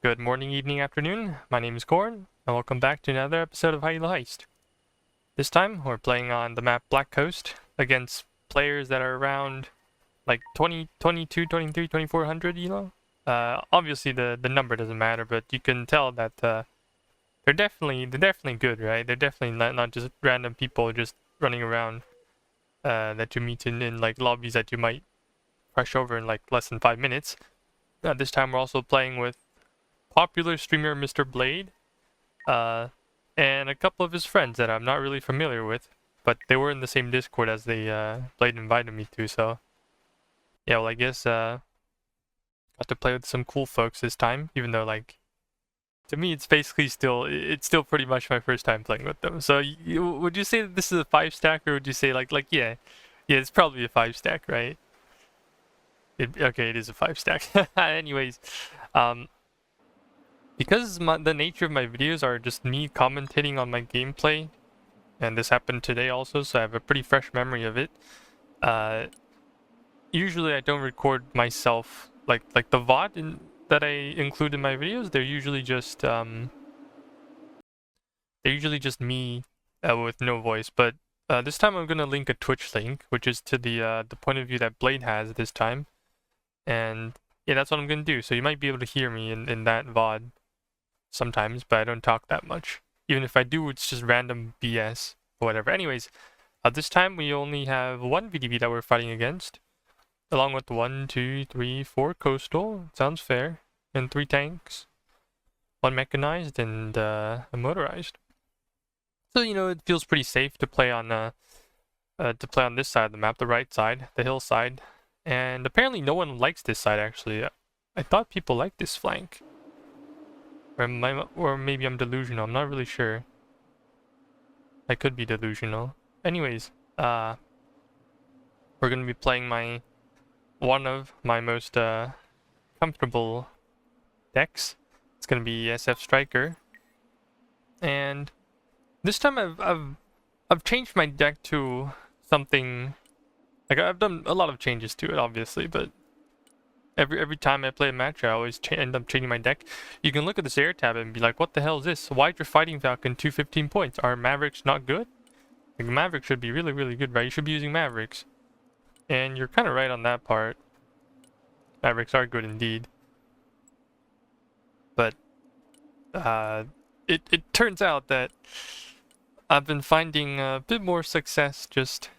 Good morning, evening, afternoon. My name is Corn, and welcome back to another episode of High Elo Heist. This time, we're playing on the map Black Coast against players that are around like 20, 22, 23, 2400, you know? Obviously the number doesn't matter, but you can tell that they're definitely good, right? They're definitely not just random people just running around that you meet in like lobbies that you might crush over in like less than 5 minutes. This time we're also playing with popular streamer Mr. Blade, and a couple of his friends that I'm not really familiar with, but they were in the same Discord as Blade invited me to, so yeah, well I guess got to play with some cool folks this time, even though like to me it's basically still pretty much my first time playing with them. So would you say that this is a 5-stack, or would you say like yeah it's probably a 5-stack, right? Okay, it is a 5-stack. Anyways, because the nature of my videos are just me commentating on my gameplay, and this happened today also, so I have a pretty fresh memory of it. Usually I don't record myself like the VOD that I include in my videos. They're usually just me with no voice. But this time I'm gonna link a Twitch link, which is to the point of view that Blade has this time, and yeah, that's what I'm gonna do. So you might be able to hear me in that VOD sometimes, but I don't talk that much. Even if I do, it's just random BS or whatever. Anyways, this time we only have one VDV that we're fighting against, along with 1, 2, 3, 4 coastal. Sounds fair. And 3 tanks, 1 mechanized, and a motorized. So you know, it feels pretty safe to play on this side of the map, the right side, the hill side. And apparently no one likes this side, actually. I thought people liked this flank. Or maybe I'm delusional, I'm not really sure. I could be delusional. Anyways, we're gonna be playing one of my most comfortable decks. It's gonna be SF Stryker. And this time I've changed my deck to something like I've done a lot of changes to it, obviously, but every time I play a match, I always end up changing my deck. You can look at this air tab and be like, what the hell is this? Why is your Fighting Falcon 215 points? Are Mavericks not good? Like, Mavericks should be really, really good, right? You should be using Mavericks. And you're kind of right on that part. Mavericks are good indeed. But it turns out that I've been finding a bit more success just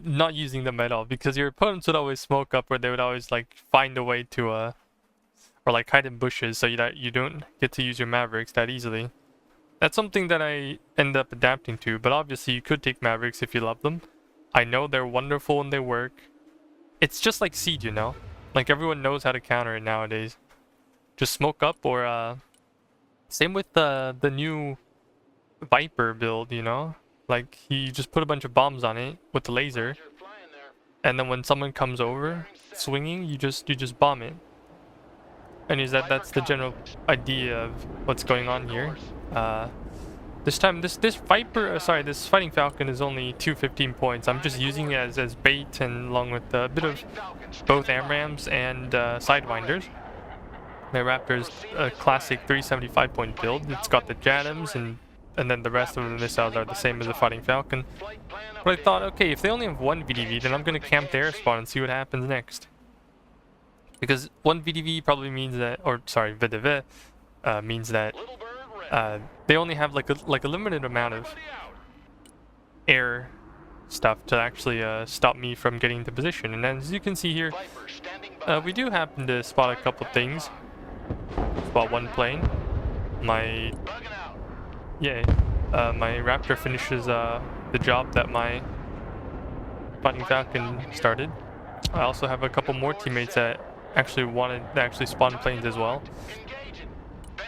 not using them at all, because your opponents would always smoke up, or they would always like find a way to or like hide in bushes, so that you don't get to use your Mavericks that easily. That's something that I end up adapting to, but obviously you could take Mavericks if you love them. I know they're wonderful and they work. It's just like Siege, you know? Like, everyone knows how to counter it nowadays. Just smoke up, or same with the new Viper build, you know? Like, you just put a bunch of bombs on it with the laser, and then when someone comes over swinging, you just bomb it. And that's the general idea of what's going on here. This time this Viper, this Fighting Falcon is only 215 points. I'm just using it as bait, and along with a bit of both AMRAMs and Sidewinders. My Raptor's a classic 375 point build. It's got the JADAMs, and then the rest of the missiles are the same as the Fighting Falcon. But I thought, okay, if they only have 1 VDV, then I'm going to camp the air spawn and see what happens next. Because 1 VDV probably means that, or sorry, VDV means that they only have like a limited amount of air stuff to actually stop me from getting into position. And as you can see here, we do happen to spot a couple things. Spot 1 plane. My Raptor finishes the job that my Fighting Falcon started. I also have a couple more teammates that actually spawn planes as well.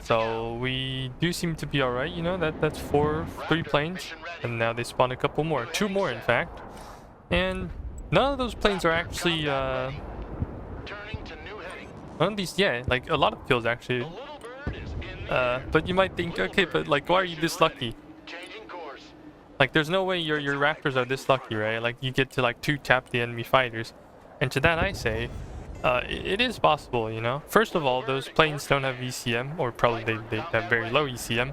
So we do seem to be alright, you know. That's 3 planes, and now they spawn a couple more, 2 more in fact. And none of those planes are actually none of these, like a lot of kills actually. But you might think, okay, but like, why are you this lucky? Like, there's no way your Raptors are this lucky, right? Like, you get to like 2-tap the enemy fighters. And to that I say, It is possible, you know. First of all, those planes don't have ECM, or probably they have very low ECM.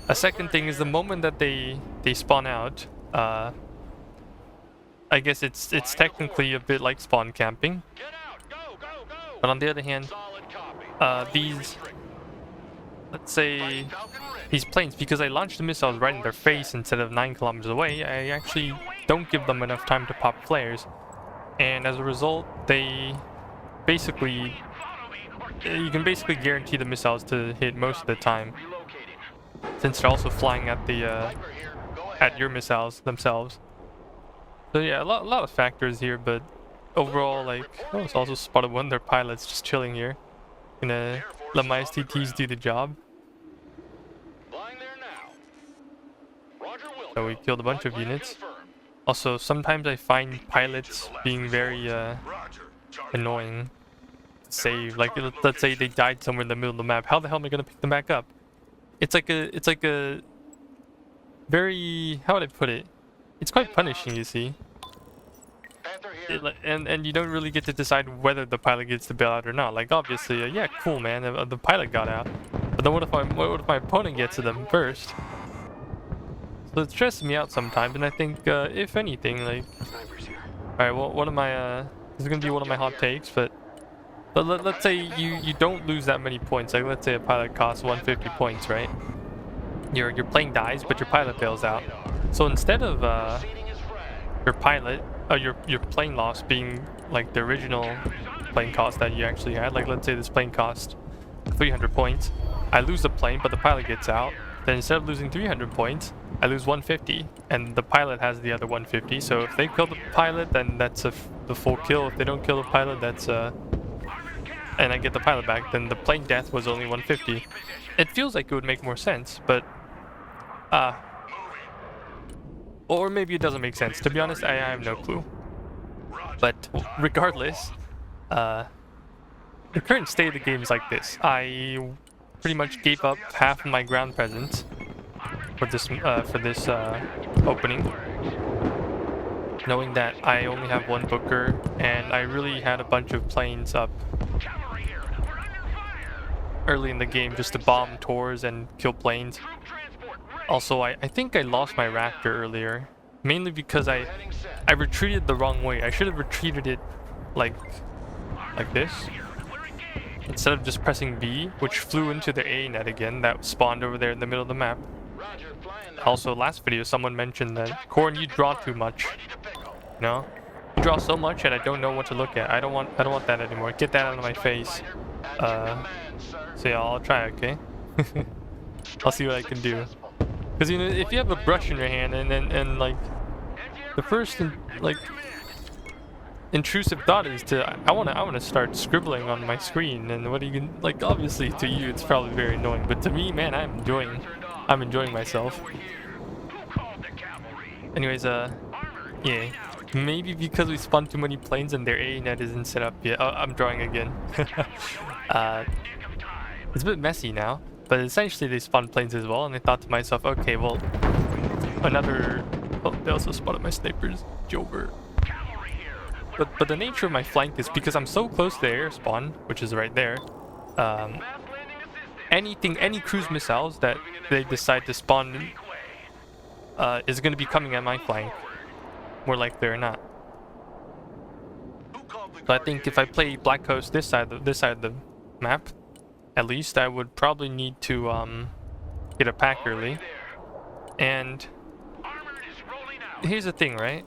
A second thing is the moment that they spawn out, I guess it's technically a bit like spawn camping. But on the other hand, these, let's say, these planes, because I launched the missiles right in their face instead of 9 kilometers away, I actually don't give them enough time to pop flares. And as a result, they basically, you can basically guarantee the missiles to hit most of the time, since they're also flying at the at your missiles themselves. So yeah, a lot of factors here, but overall, like, oh, it's also spotted one of their pilots just chilling here. Gonna let my STTs do the job. So we killed a bunch of units. Also, sometimes I find pilots being very annoying to save. Like, let's say they died somewhere in the middle of the map. How the hell am I gonna pick them back up? It's like a very, how would I put it? It's quite punishing, you see. And you don't really get to decide whether the pilot gets to bail out or not. Like, obviously, yeah, cool, man, the pilot got out. But then what if my opponent gets to them first? So it stresses me out sometimes, and I think, if anything, like... Alright, well, one of my, this is gonna be one of my hot takes, but let's say you don't lose that many points. Like, let's say a pilot costs 150 points, right? Your plane dies, but your pilot bails out. So instead of your pilot, your plane loss being like the original plane cost that you actually had, like let's say this plane cost 300 points, I lose the plane, but the pilot gets out. Then instead of losing 300 points, I lose 150, and the pilot has the other 150. So if they kill the pilot, then that's the full kill. If they don't kill the pilot, that's and I get the pilot back, then the plane death was only 150. It feels like it would make more sense, but or maybe it doesn't make sense. To be honest, I have no clue. But regardless, the current state of the game is like this. I pretty much gave up half of my ground presence for this opening, knowing that I only have one Booker, and I really had a bunch of planes up early in the game just to bomb tours and kill planes. Also, I think I lost my Raptor earlier, mainly because I retreated the wrong way. I should have retreated it like this, instead of just pressing B, which flew into the A net again that spawned over there in the middle of the map. Also, last video someone mentioned that, Corn, you draw too much. No? You draw so much and I don't know what to look at. I don't want that anymore. Get that out of my face. So yeah, I'll try, okay? I'll see what I can do. Because, you know, if you have a brush in your hand and like the first intrusive thought is to I want to start scribbling on my screen, and what you can, like, obviously to you it's probably very annoying, but to me, man, I'm enjoying myself. Anyways, yeah, maybe because we spawned too many planes and their A net isn't set up yet. Oh, I'm drawing again. It's a bit messy now, but essentially they spawned planes as well, and I thought to myself, okay, well, another. Oh, they also spotted my snipers, Jover. But the nature of my flank is because I'm so close to the air spawn, which is right there. Any cruise missiles that they decide to spawn is going to be coming at my flank, more likely or not. So I think if I play Black Coast this side of the map, at least I would probably need to get a pack early. And here's the thing, right?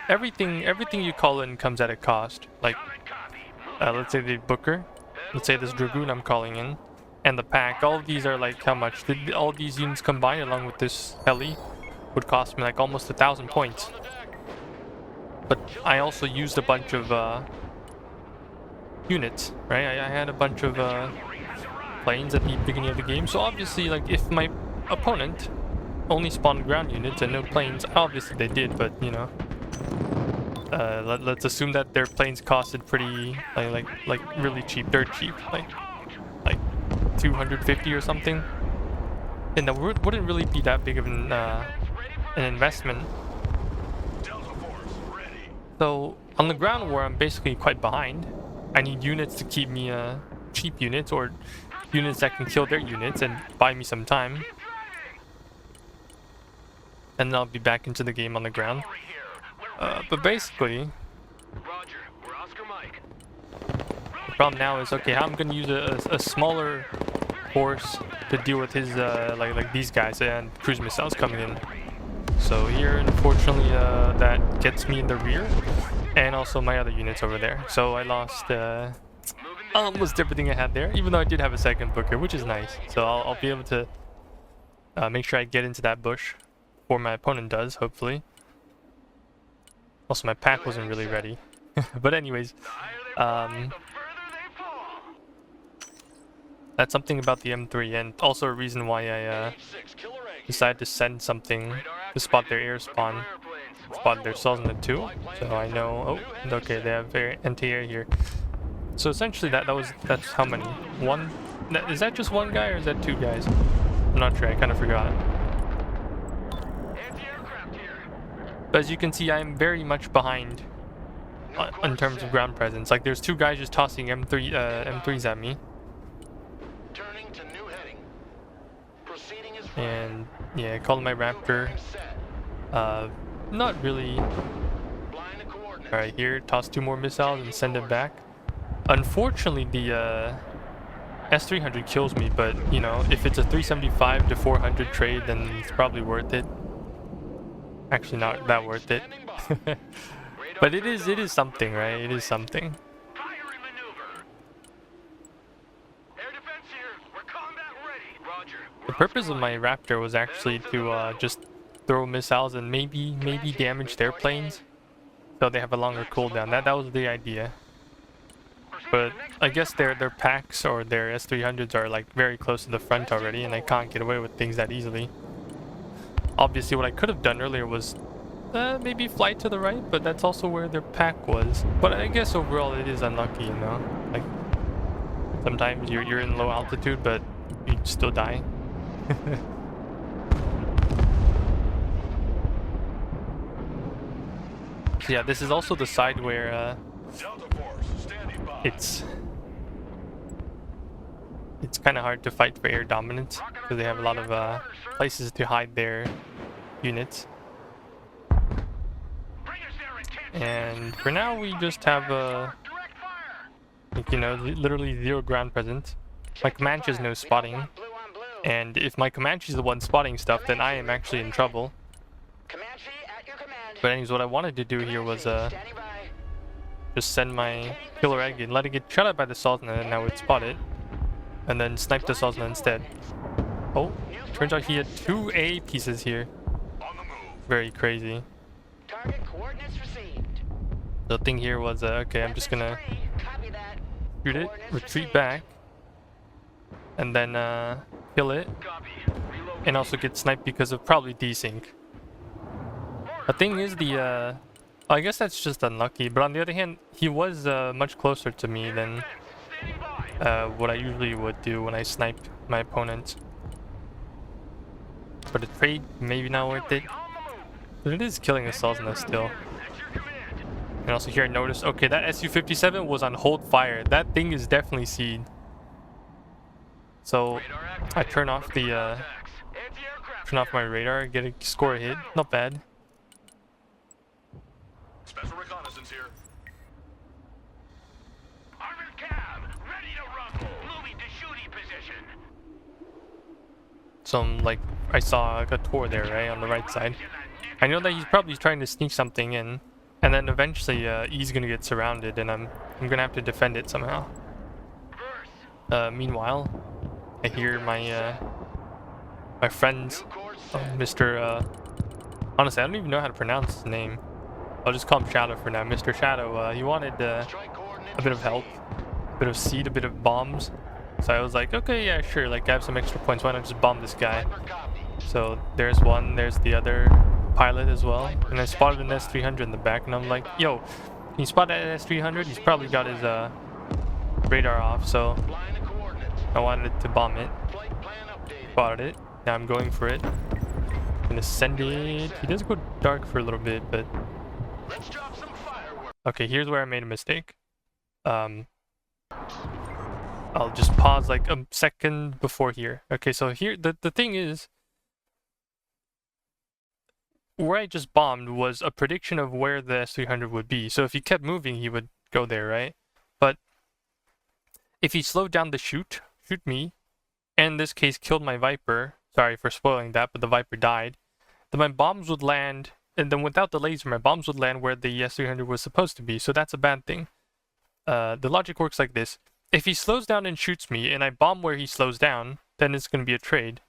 Everything you call in comes at a cost. Like, let's say the Booker, let's say this Dragoon I'm calling in, and the pack. All of these are like how much? All these units combined, along with this heli, would cost me like almost 1,000 points. But I also used a bunch of units, right? I had a bunch of planes at the beginning of the game. So obviously, like, if my opponent only spawned ground units and no planes, obviously they did, but you know. Let's assume that their planes costed pretty like really cheap, dirt cheap, like 250 or something, and that wouldn't really be that big of an investment. So On the ground war, I'm basically quite behind. I need units to keep me cheap units, or units that can kill their units and buy me some time. And then I'll be back into the game on the ground. But basically, the problem now is, okay, how I'm gonna use a smaller force to deal with his like these guys and cruise missiles coming in. So here, unfortunately, that gets me in the rear, and also my other units over there. So I lost almost everything I had there, even though I did have a second booker, which is nice. So I'll be able to make sure I get into that bush before my opponent does, hopefully. Also, my pack wasn't really ready. But anyways, that's something about the M3, and also a reason why I decided to send something to spot their air spawn. Spotted their cells in the 2, so I know. Oh, okay, they have anti-air here. So essentially, that's how many? One? Is that just one guy or is that 2 guys? I'm not sure. I kind of forgot. But as you can see, I'm very much behind in terms of ground presence. Like, there's 2 guys just tossing M3s at me. And yeah, call my Raptor. Not really. Alright, here, toss 2 more missiles and send it back. Unfortunately, the S300 kills me, but you know, if it's a 375 to 400 trade, then it's probably worth it. Actually, not that worth it. But it is something, right? It is something. The purpose of my Raptor was actually to just throw missiles and maybe damage their planes, so they have a longer cooldown. That was the idea. But I guess their packs or their S300s are like very close to the front already, and I can't get away with things that easily. Obviously, what I could have done earlier was maybe fly to the right, but that's also where their pack was. But I guess overall it is unlucky, you know. Like, sometimes you're in low altitude, but you still die. So yeah, this is also the side where it's kind of hard to fight for air dominance because they have a lot of places to hide their units. And for now, we just have like, you know, literally 0 ground presence. My Comanche has no spotting, and if my Comanche is the one spotting stuff, then I am actually in trouble. But anyways, what I wanted to do here was just send my killer egg and let it get shot at by the Sultan, and I would spot it, and then snipe the Sultan instead. Oh, turns out he had 2 A pieces here. Very crazy. The thing here was, okay, I'm just gonna shoot it, retreat back, and then kill it, and also get sniped because of probably desync. The thing is, I guess that's just unlucky, but on the other hand, he was much closer to me than what I usually would do when I snipe my opponent. But the trade, maybe not worth it. But it is killing the Sultan still. And also here I noticed, okay, that Su-57 was on hold fire. That thing is definitely seed. So I turn off the turn off my radar, score a hit. Not bad. Special reconnaissance here. Armored cab, ready to rumble. Moving to shooting position. Some, like, I saw a tour there, right, on the right side. I know that he's probably trying to sneak something in, and then eventually he's gonna get surrounded, and I'm gonna have to defend it somehow. Meanwhile, I hear my my friends, Mr. Honestly, I don't even know how to pronounce his name. I'll just call him Shadow for now. Mr. Shadow, he wanted a bit of help, a bit of seed, a bit of bombs. So I was like, okay, yeah, sure, like I have some extra points, why not just bomb this guy? So there's one, there's the other pilot as well. And I spotted an S300 in the back, and I'm like, yo, can you spot that S300? He's probably got his radar off, so I wanted to bomb it. Spotted it, now I'm going for it. I'm gonna send it. He does go dark for a little bit, but Okay, here's where I made a mistake. I'll just pause like a second before here. Okay, so here, the thing is, where I just bombed was a prediction of where the S-300 would be. So if he kept moving, he would go there, right? But if he slowed down the shoot me, and in this case killed my Viper, sorry for spoiling that, but the Viper died, then my bombs would land, and then without the laser, my bombs would land where the S-300 was supposed to be, so that's a bad thing. The logic works like this. If he slows down and shoots me, and I bomb where he slows down, then it's going to be a trade.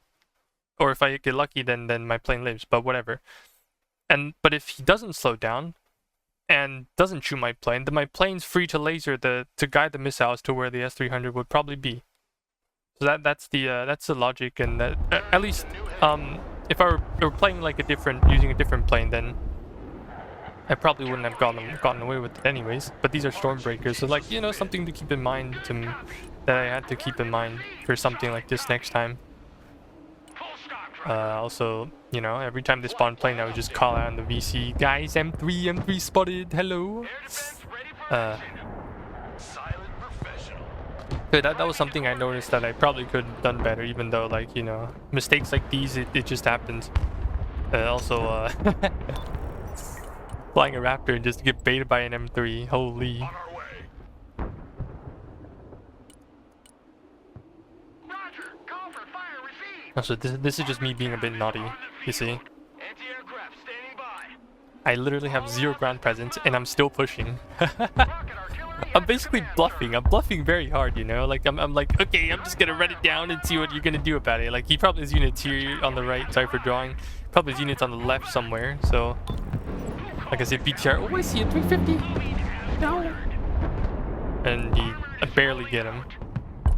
Or if I get lucky, then my plane lives, but whatever. But if he doesn't slow down, and doesn't shoot my plane, then my plane's free to laser to guide the missiles to where the S-300 would probably be. So that's the logic, and that at least if I were playing like using a different plane, then I probably wouldn't have gotten away with it anyways. But these are Stormbreakers, so like, you know, something to keep in mind that I had to keep in mind for something like this next time. Also, you know, every time they spawn plane, I would just call out on the VC, guys, M3 spotted, hello. But that was something I noticed that I probably could have done better, even though, like, you know, mistakes like these, it just happens. Also, flying a Raptor and just get baited by an M3, holy. So this is just me being a bit naughty, you see. I literally have 0 ground presence and I'm still pushing. I'm basically bluffing. I'm bluffing very hard, you know? Like I'm like, okay, I'm just gonna run it down and see what you're gonna do about it. Like he probably has units here on the right, sorry for drawing. Probably has units on the left somewhere, so like I said, BTR, oh I see a 350. No. And I barely get him.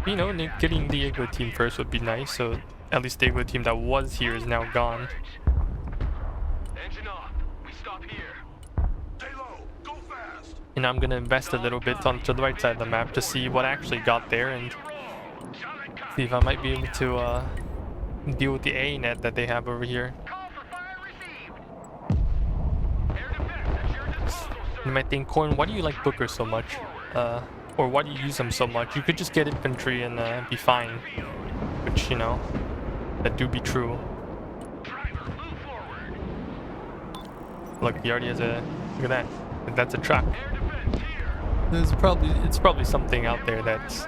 You know, getting the Igloo team first would be nice, so at least the Igloo team that was here is now gone. Engine off. We stop here. Stay low. Go fast. And I'm gonna invest a little bit onto the right side of the map to see what actually got there and see if I might be able to deal with the A net that they have over here. You might think, Corn, why do you like Booker so much? Or why do you use them so much? You could just get infantry and be fine. Which, you know, that do be true. Look, he already has a... Look at that. That's a truck. It's probably something out there that's...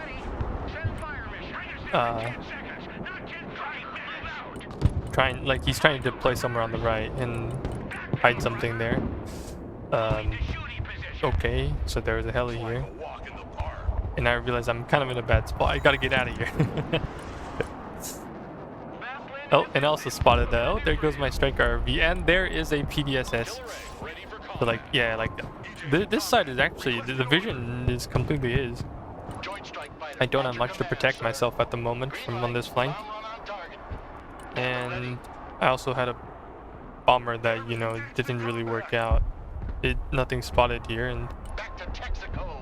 he's trying to deploy somewhere on the right and hide something there. Okay, so there's a heli here. And I realize I'm kind of in a bad spot. I gotta get out of here. Oh, and I also spotted that. Oh, there goes my Stryker RV. And there is a PDSS. So like, yeah, like, this side is actually, the vision is completely his. I don't have much to protect myself at the moment from on this flank. And I also had a bomber that, you know, didn't really work out. Nothing spotted here, and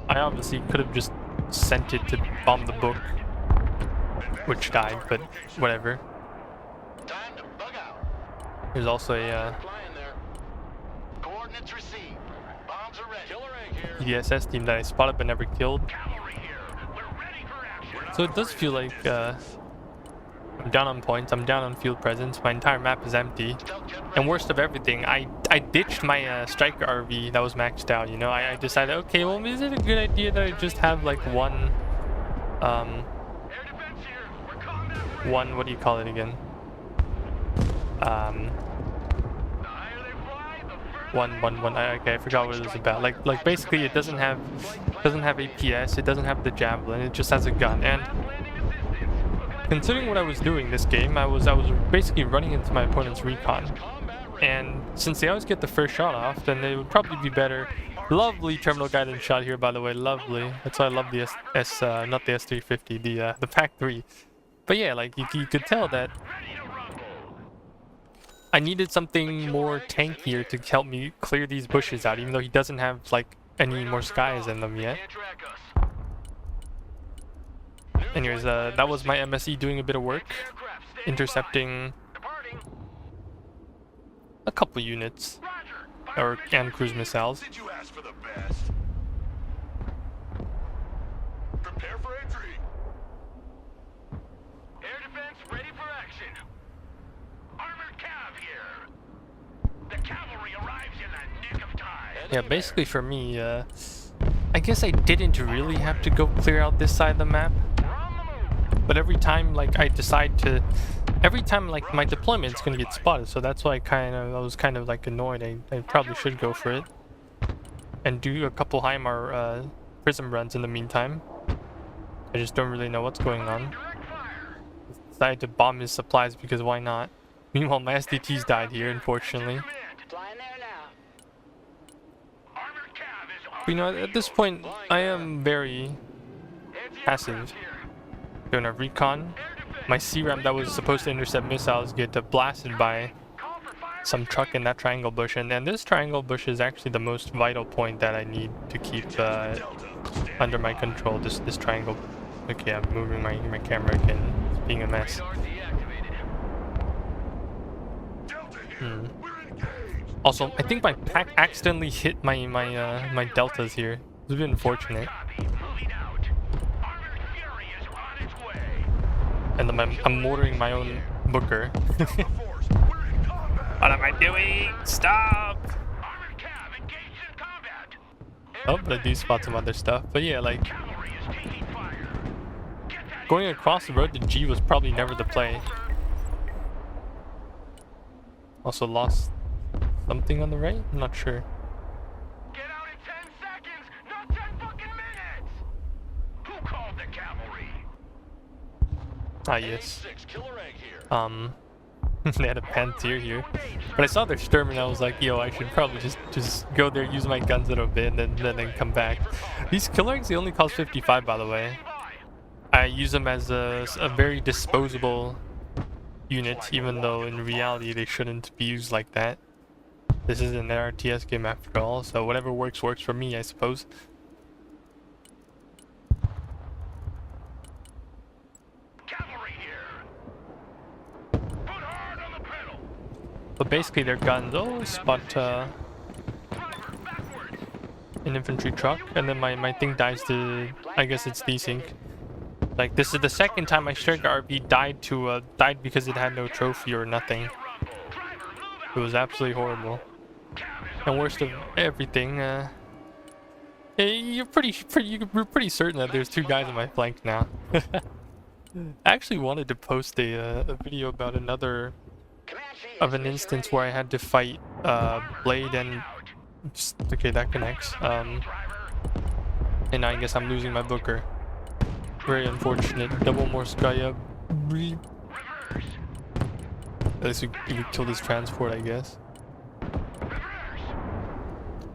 I obviously could have just sent it to bomb the book, which died, but whatever. There's also a PDSS team that I spotted but never killed. So it does feel like I'm down on points, I'm down on field presence, my entire map is empty. And worst of everything, I ditched my Stryker RV that was maxed out, you know? I decided, okay, well, is it a good idea that I just have like one, what do you call it again? Okay, I forgot what it was about. Like basically it doesn't have APS, it doesn't have the javelin, it just has a gun. And considering what I was doing this game, I was basically running into my opponent's recon. And since they always get the first shot off, then it would probably be better. Lovely terminal guidance shot here, by the way, lovely. That's why I love the not the S350, the Pack 3. But yeah, like you could tell that I needed something more tankier to help me clear these bushes out, even though he doesn't have like any more skies in them yet. Anyways, that was my MSE doing a bit of work, intercepting a couple units and cruise missiles. Prepare for entry. Air defense ready for action. Armored cav here. The cavalry arrives in the nick of time. Yeah, basically for me, I guess I didn't really have to go clear out this side of the map. We're on the move. But every time, like, I decide to... Every time, like, my deployment's gonna get spotted, so that's why I was kind of, like, annoyed. I probably should go for it. And do a couple HIMAR, prism runs in the meantime. I just don't really know what's going on. Direct fire. Decided to bomb his supplies because why not? Meanwhile, my SDTs died here, unfortunately. Command. Flying there now. Armored cav is on But, you know, at this point, I am very Anti-aircraft passive. here. Doing a recon. Air defense. My CRAM that was supposed to intercept missiles get blasted by Call for fire. some truck in that triangle bush, and this triangle bush is actually the most vital point that I need to keep under my control. This triangle. Okay, I'm moving my camera again. It's being a mess. Radar deactivated. Delta here. We're engaged. Also, I think my pack accidentally hit my deltas here. It's a bit unfortunate. Copy. Moving out. Armored fury is on its way. And then I'm mortaring my own Booker. The force. We're in combat. What am I doing? Stop! Armored cav engaged in combat. Oh, but I do spot some other stuff. But yeah, like, Cavalry is taking fire. Get that going across the road to G was probably never the play. Also lost something on the right? I'm not sure. Get out in 10 seconds, not 10 fucking minutes! Who called the cavalry? Ah, yes. 6 killer egg here. They had a Panther here. But I saw their Sturm and I was like, yo, I should probably just go there, use my guns a little bit, and then come back. These killer eggs, they only cost 55, by the way. I use them as a very disposable unit, even though in reality they shouldn't be used like that. This is an RTS game after all, so whatever works for me, I suppose. Cavalry here. Put hard on the pedal. But basically their guns, oh, spot Driver, backwards. an infantry truck, and then my thing dies to, I guess it's desync. Like, this is the second time my Stryker RV died because it had no trophy or nothing. Rumble. Driver, move out. It was absolutely horrible. Cav is And on worst the of field. everything, you're pretty certain that there's two guys on my flank now. I actually wanted to post a video about another of an instance where I had to fight Blade and okay, that connects. And I guess I'm losing my Booker. Very unfortunate. Double more Skya. Reverse. At least we killed his transport, I guess. Reverse.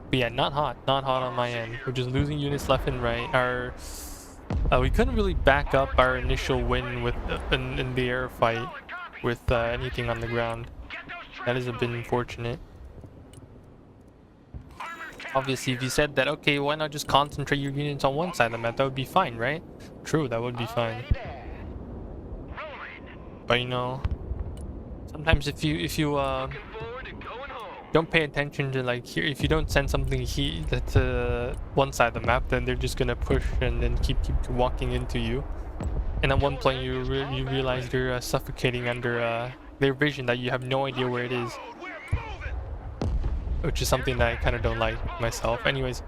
But yeah, not hot on my end. We're just losing units left and right. We couldn't really back up our initial win with in the air fight with anything on the ground. Get those That is a bit unfortunate. armored cav Obviously, if you said that, okay, why not just concentrate your units on one side of the map? That would be fine, right? True, that would be fine. rolling. But you know, sometimes if you Looking forward to going home. don't pay attention to, like, here, if you don't send something that's one side of the map, then they're just gonna push and then keep walking into you. And at one point you realize you're suffocating under their vision, that you have no idea where it is, We're moving. which is something that I kind of don't like myself. Anyways,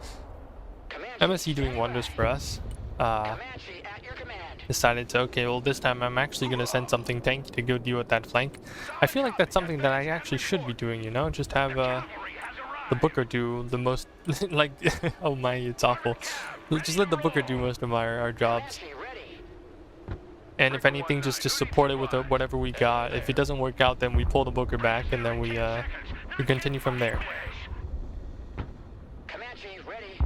Comanche, MSE doing wonders for us. Comanche at your command. Decided to, okay, well, this time I'm actually gonna send something tanky to go deal with that flank. I feel like that's something that I actually should be doing, you know, just have the Booker do the most, like, oh my, it's awful. Just let the Booker do most of our jobs. Comanche ready. And if anything, just support it with whatever we got. If it doesn't work out, then we pull the Booker back, and then we continue from there. Comanche ready.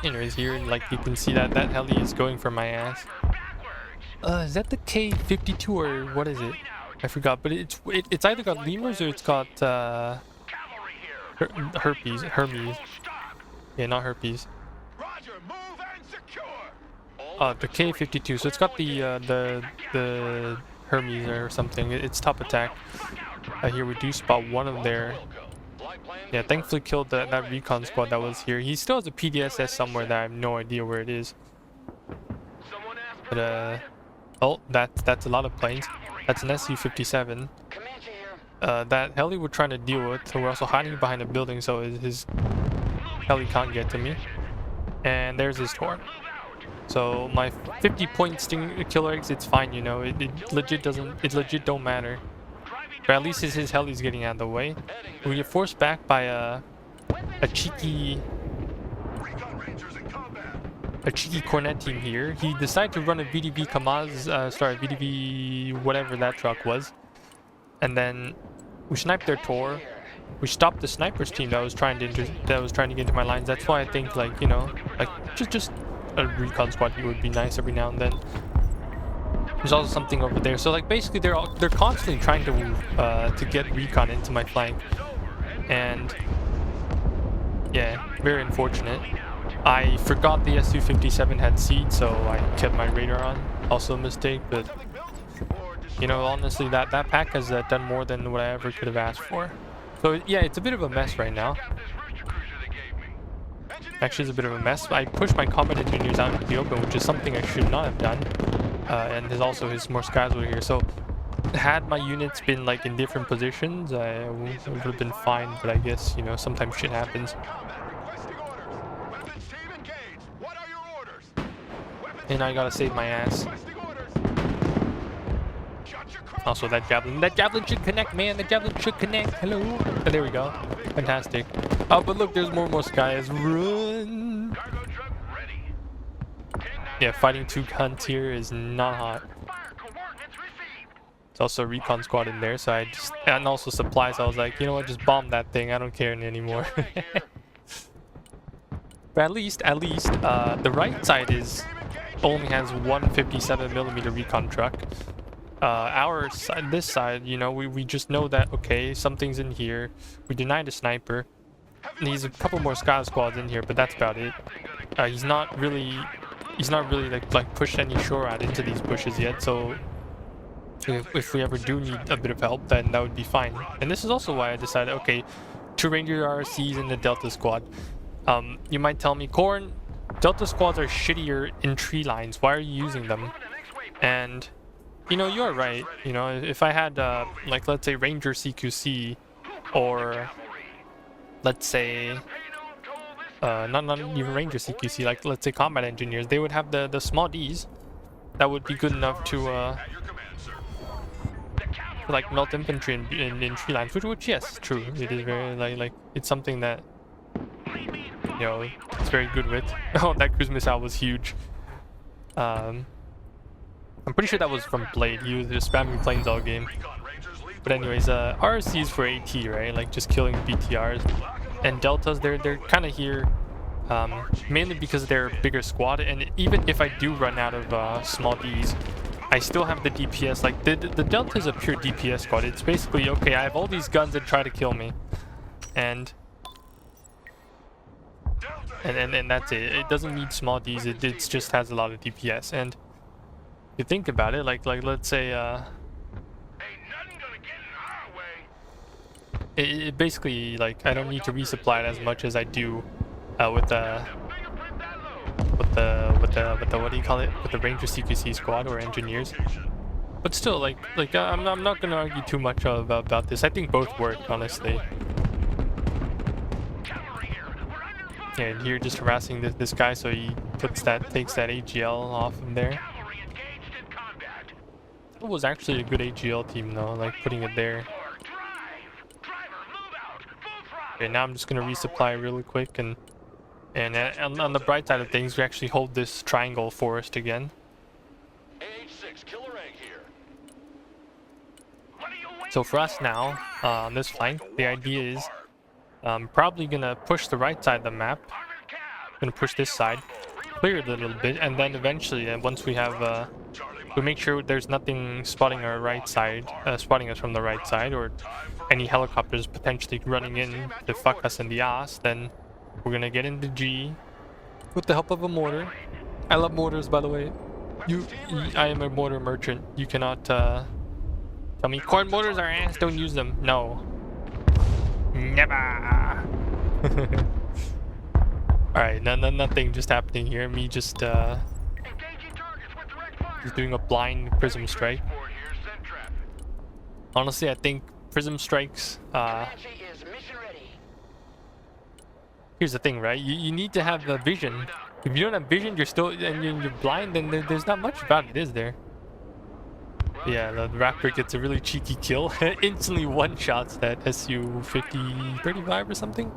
Anyways, here, like, you can see that heli is going for my ass. Is that the K-52 or what is it? I forgot, but it's either got lemurs or it's got Hermes. Yeah, not herpes. Roger, move and secure. The K-52. So it's got the Hermes or something. It's top attack. Here we do spot one of their Yeah, thankfully killed that recon squad that was here. He still has a PDSS somewhere that I have no idea where it is. But oh, that's a lot of planes. That's an SU-57. Comanche here. That heli we're trying to deal with. We're also hiding behind a building, so his heli can't get to me. And there's his torn. So my 50-point sting killer eggs, it's fine, you know. It legit don't matter. But at least his heli's getting out of the way. We get forced back by a cheeky Cornet team here. He decided to run a VDV Kamaz, VDV whatever that truck was, and then we sniped their tour. We stopped the snipers team that was trying to get into my lines. That's why I think, like, you know, like just a recon squad would be nice every now and then. There's also something over there. So like basically they're constantly trying to get recon into my flank, and yeah, very unfortunate. I forgot the Su-57 had seed, so I kept my radar on. Also a mistake, but you know, honestly, that pack has done more than what I ever could have asked for. So yeah, it's a bit of a mess right now. Actually, it's a bit of a mess. I pushed my combat engineers out into the open, which is something I should not have done. And there's also his more skies over here. So had my units been like in different positions, I would have been fine. But I guess, you know, sometimes shit happens. And I gotta save my ass. Also, that javelin should connect, man. The javelin should connect. Hello. Oh, there we go. Fantastic. Oh, but look, there's more skies. Run. Yeah, fighting two guns here is not hot. There's also a recon squad in there, so and also supplies. I was like, you know what, just bomb that thing. I don't care anymore. But at least, the right side only has one 57mm recon truck. Our side, this side, you know, we just know that, okay, something's in here. We denied a sniper. And he's a couple more sky squads in here, but that's about it. He's not really like pushed any shore out into these bushes yet. So if we ever do need a bit of help, then that would be fine. And this is also why I decided, okay, 2 Ranger RCs in the Delta squad. You might tell me, Corn, Delta squads are shittier in tree lines. Why are you using them? And you know, you're right. You know, if I had like, let's say Ranger CQC, or let's say not even Ranger CQC, like let's say combat engineers, they would have the small Ds that would be good enough to like melt infantry in tree lines, which yes, true, it is very like it's something that, you know, it's very good with. Oh, that cruise missile was huge. I'm pretty sure that was from Blade. He was just spamming planes all game. But anyways, RCs for AT, right? Like just killing BTRs. And Deltas, they're kind of here mainly because they're a bigger squad. And even if I do run out of small Ds, I still have the DPS. Like the Delta is a pure DPS squad. It's basically, okay, I have all these guns that try to kill me, and that's it. It doesn't need small Ds. It just has a lot of DPS. And you think about it, like let's say it basically, like, I don't need to resupply it as much as I do with the what do you call it, with the Ranger CQC squad or engineers. But still, like I'm not gonna argue too much about this. I think both work, honestly. Yeah, and here just harassing this guy, so he takes that AGL off of there. It was actually a good AGL team though, like putting it there. Okay, now I'm just gonna resupply really quick, and on the bright side of things, we actually hold this triangle forest again. So for us now, on this flank, the idea is I'm probably gonna push the right side of the map. Gonna push this side, clear it a little bit, and then eventually, once we have we make sure there's nothing spotting our right side, spotting us from the right side, or any helicopters potentially running in to fuck us in the ass, then we're gonna get into G with the help of a mortar. I love mortars, by the way. I am a mortar merchant. You cannot tell me corn mortars are ass, don't use them. No. Never. Alright, nothing just happening here. Me just Engaging targets with direct fire. just doing a blind prism strike. Forward here, send traffic. Honestly, I think prism strikes. Comanche is mission ready. Here's the thing, right? You need to have the vision. If you don't have vision, you're still and you're blind. Then there's not much about it, is there? Yeah, the Raptor gets a really cheeky kill. Instantly one-shots that SU-50-35 or something.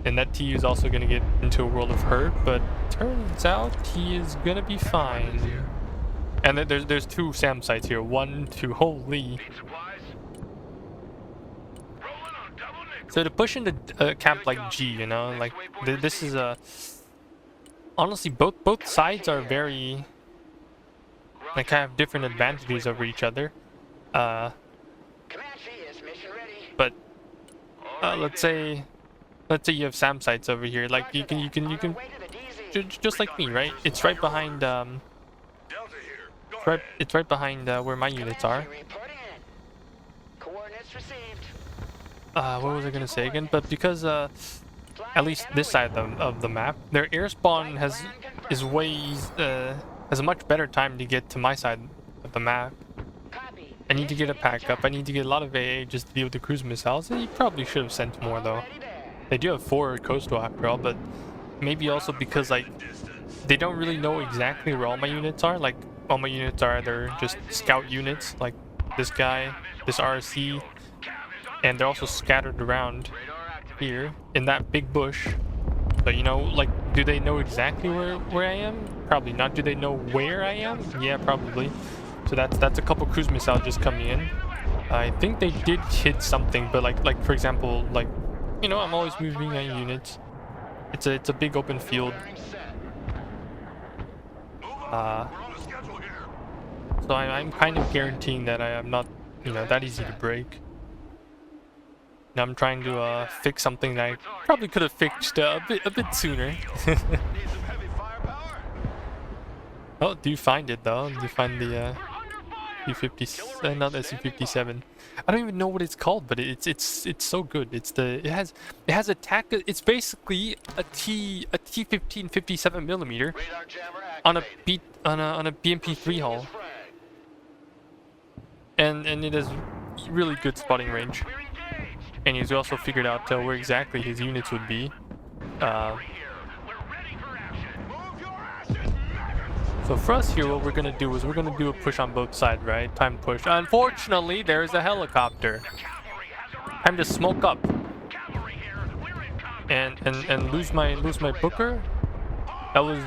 And that TU is also going to get into a world of hurt, but turns out he is going to be fine. And then there's two SAM sites here. One, two, holy. Need supplies? Rolling on double nickel. So to push into camp like G, you know, like this is a... Honestly, both sides are very... like have different advantages over each other. Comanche is mission ready. But let's say you have SAM sites over here. Like you can Way to the DZ. just like me, right? It's right behind Delta here. Go ahead. it's right behind where my units are. Comanche reporting in. Coordinates received. What was I gonna say again? But because at least this side of the map, their air spawn has a much better time to get to my side of the map. Copy. I need to get a pack up. I need to get a lot of AA just to deal with the cruise missiles. You probably should have sent more though. Already there. They do have 4 coastal after all, but maybe also because like they don't really know exactly where all my units are. Like all my units are either just scout units, like this guy, this RC, and they're also scattered around here in that big bush. So you know, like, do they know exactly where I am? Probably not. Do they know where I am? Yeah, probably. So that's a couple cruise missiles just coming in. I think they did hit something, but like for example, like, you know, I'm always moving my units. It's a big open field. We're on a schedule here. So I'm kind of guaranteeing that I am not, you know, that easy to break. Now I'm trying to fix something that I probably could have fixed a bit sooner. Need some heavy firepower? Oh, do you find it though? Do you find the U-50? Not SU-57. I don't even know what it's called, but it's so good. It has attack. It's basically a T-15 57mm Radar jammer on a activated. on a BMP-3 hull, and it has really good spotting range. We're engaged. And he's also figured out where exactly his units would be. We're ready for action. Move your asses, maggots! So for us here, what we're gonna do is we're gonna do a push on both sides, right? Time to push. Unfortunately, there's a helicopter. Cavalry has arrived. Time to smoke up Cavalry here. We're in combat. and lose my Booker. That was,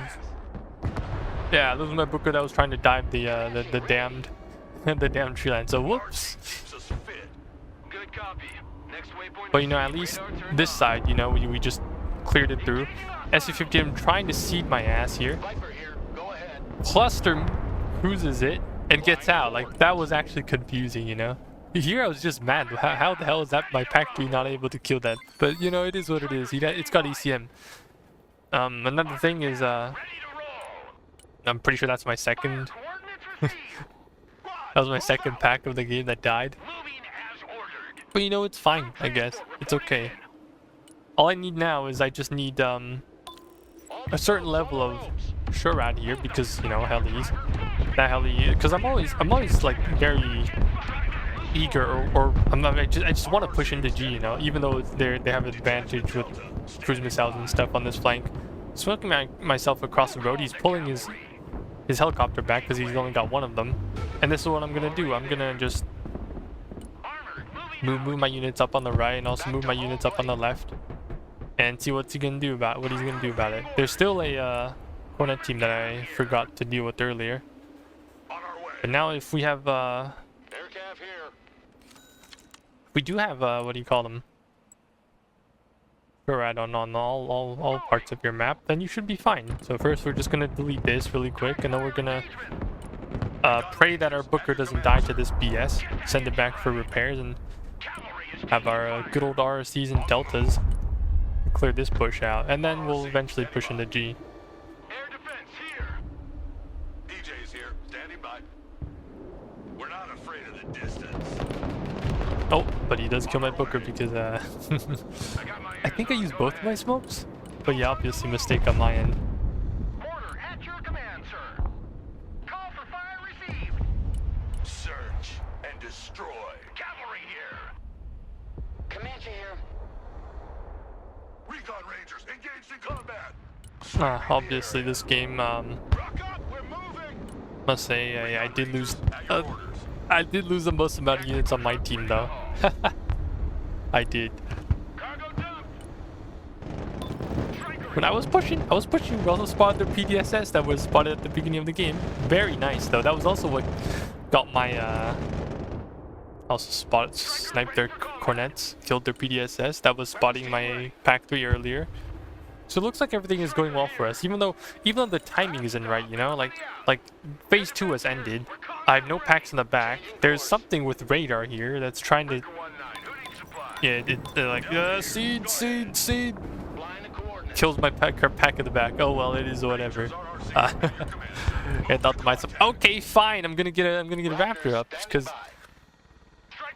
yeah, losing my Booker. That was trying to dive the damned the damned tree line. So whoops. Keeps us fit. Good copy. Next waypoint. But you know, at least this side, you know, we just cleared it through. SU-50, I'm trying to seed my ass here. Viper here. Go ahead. Cluster cruises it and gets out. Like, that was actually confusing, you know. Here I was just mad. How the hell is that my Pack 3 not able to kill that? But you know, it is what it is. It's got ECM. Another thing is Ready to roll. I'm pretty sure that's my second. Coordinates received. That was my second pack of the game that died. Moving as ordered. But you know, it's fine, I guess. It's okay. All I need now is I just need a certain level of Shurad here, because you know, helis. That heli, because I'm always like very eager, or I just want to push into G, you know, even though they have an advantage with cruise missiles and stuff on this flank. Smoking myself across the road, he's pulling his helicopter back because he's only got one of them, and this is what I'm gonna do. I'm gonna just move my units up on the right and also move my units up on the left, and see what he's gonna do about it. There's still a Hornet team that I forgot to deal with earlier, On our way. but now if we have Air Cav here. we do have what do you call them? Right on all parts of your map, then you should be fine. So first we're just gonna delete this really quick, and then we're gonna pray that our Booker doesn't die to this BS, send it back for repairs, and have our good old RSCs and Deltas clear this push out, and then we'll eventually push into G. Air defense here. EJ's here, standing by. We're not afraid of the distance. Oh, but he does kill my Booker because I think I used both of my smokes. But yeah, obviously mistake on my end. Order at your command, sir. Call for fire received. Search and destroy. Cavalry here. Comanche here. Recon Rangers engaged in combat. Obviously this game, Rock up, we're moving. must say I did lose. At your orders. I did lose the most amount of units on my team though. I did. Cargo dump. Stryker. When I was pushing, we also spotted the PDSS that was spotted at the beginning of the game. Very nice though. That was also what got my also sniped their cornets, killed their PDSS. That was spotting my Pack 3 earlier. So it looks like everything is going well for us, even though the timing isn't right, you know? Like phase 2 has ended. I have no packs in the back. There's something with radar here that's trying to 19. Who needs supplies? yeah, they're like seed. Flying the coordinates. Kills my pack in the back. Oh well, it is whatever. I thought to myself, okay, fine. I'm gonna get a Raptor up because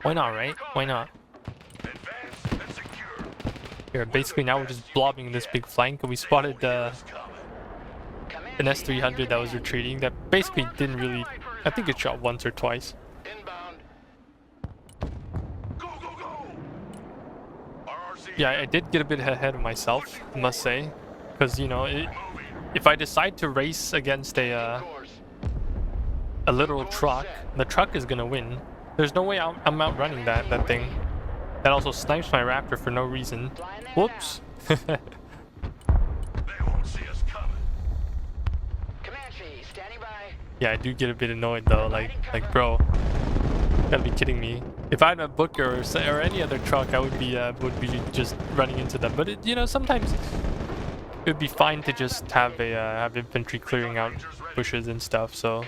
why not, right? Why not? Advance and secure. Here, basically now we're just blobbing this big flank, and we spotted an S300 that was retreating. That basically didn't really. I think it shot once or twice. Inbound. Go, go, go. RRC. Yeah, I did get a bit ahead of myself, I must say, because you know, if I decide to race against a literal truck, the truck is gonna win. There's no way I'm outrunning that thing. That also snipes my Raptor for no reason. Whoops. They won't see us coming. Comanche, standing by. Yeah, I do get a bit annoyed though. Like bro, you gotta be kidding me. If I had a Booker or any other truck, I would be just running into them. But you know, sometimes it would be fine to just have have infantry clearing out bushes and stuff. So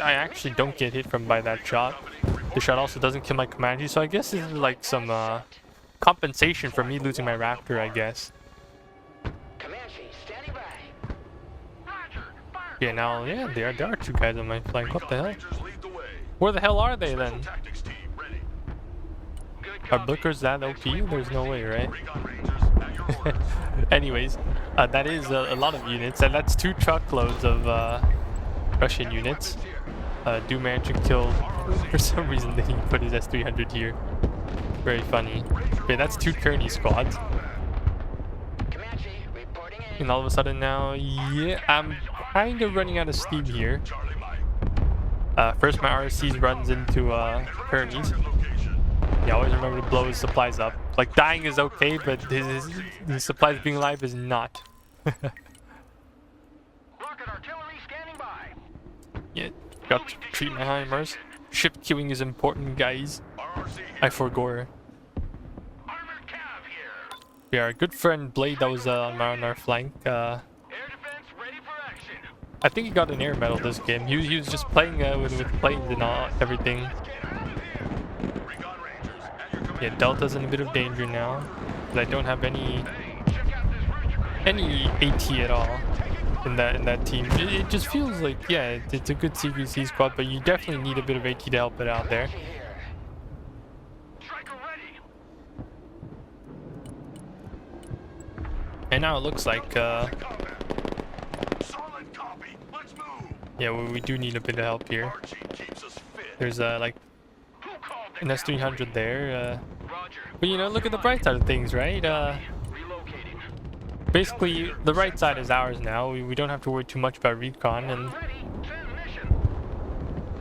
I actually don't get hit by that shot. The shot also doesn't kill my Comanche, so I guess this is like some compensation for me losing my Raptor, I guess. Comanche, standing by. Roger. Fire. Yeah, now, yeah, there are two guys on my flank. What the hell? Rangers lead the way. Where the hell are they then? Special tactics team ready. Good Are copy. Bookers that OP? There's no way, right? Recon Rangers at your orders. Anyways, that is a lot of units, and that's 2 truckloads of Russian units. Do manage to kill. For some reason, he put his S300 here. Very funny. Okay, that's 2 Kearney squads. Comanche, reporting in. And all of a sudden now, yeah, I'm kind of running out of steam here. Charlie Mike. First, my RCs runs into Kearneys. Location. Yeah, always remember to blow his supplies up. Like, dying is okay, but his supplies being alive is not. Rocket artillery standing by. Yeah, got to treat my Heimers. Ship queuing is important, guys. RRC here. I forgore. Armored cav here. Yeah, our good friend Blade that was on our flank. Air defense ready for action. I think he got an air medal this game. He was just playing with planes and everything. Get out of here. Recon Rangers at your command. Yeah, Delta's in a bit of danger now. But I don't have any Hey, check out this Rooster Cruiser. AT at all in that team. It just feels like, yeah, it's a good CQC squad, but you definitely need a bit of AT to help it out there. Comanche here. Stryker ready. And now it looks like, Solid copy. Let's move. yeah, we do need a bit of help here. Archie keeps us fit. There's like Who called the an S300 there. Roger. But you know, look at the bright side of things, right? Relocating. Basically, the right side is ours now. We don't have to worry too much about recon, Ready. Send mission.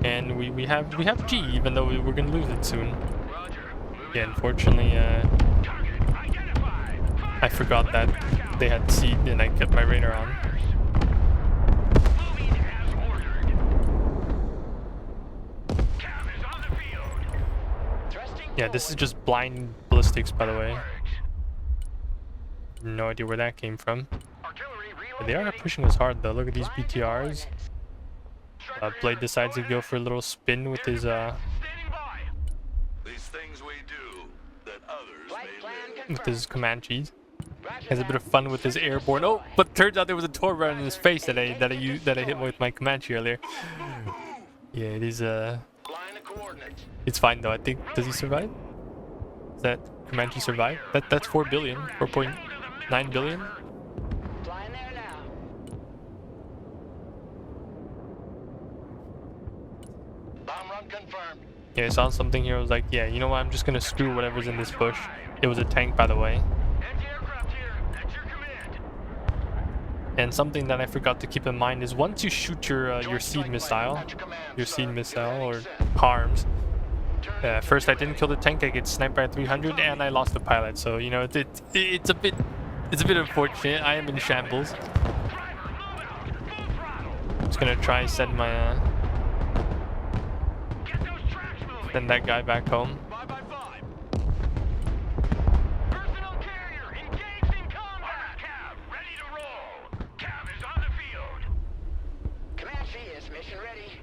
and we have G, even though we're gonna lose it soon. Roger. Moving Yeah, out. unfortunately, Target identified. I forgot that they had seed, and I kept my radar on. Moving as ordered. Cav is on the field. Thrusting Yeah, this is forward. just blind ballistics, by the way. Works. No idea where that came from. Artillery But they are relocating. pushing us hard, though. Look at these Flying BTRs. coordinates. Stryker Blade here. decides to Go go ahead. for a little spin with his Standing by. These things we do that others Flight may plan live. confirmed. with his Comanches. Roger Has a bit that. of fun with his airborne. Oh, but turns out there was a torp right in his face that I hit with my Comanche earlier. Yeah, it is Flying the coordinates. it's fine though. I think, does he survive? that Comanche survive. That's 4 billion, 4.9 billion. Flying there now. Bomb run confirmed. Yeah, I saw something here. I was like, yeah, you know what? I'm just gonna screw whatever's in this bush. It was a tank, by the way. Anti-aircraft here. At your command. And something that I forgot to keep in mind is once you shoot your seed missile, or harms. First, I didn't kill the tank. I get sniped by 300, and I lost the pilot. So you know, it's a bit unfortunate. I am in shambles. Just gonna try send my send that guy back home. 5x5. Personal carrier engaged in combat. Cav, ready to roll. Cav is on the field. Comanche is mission ready.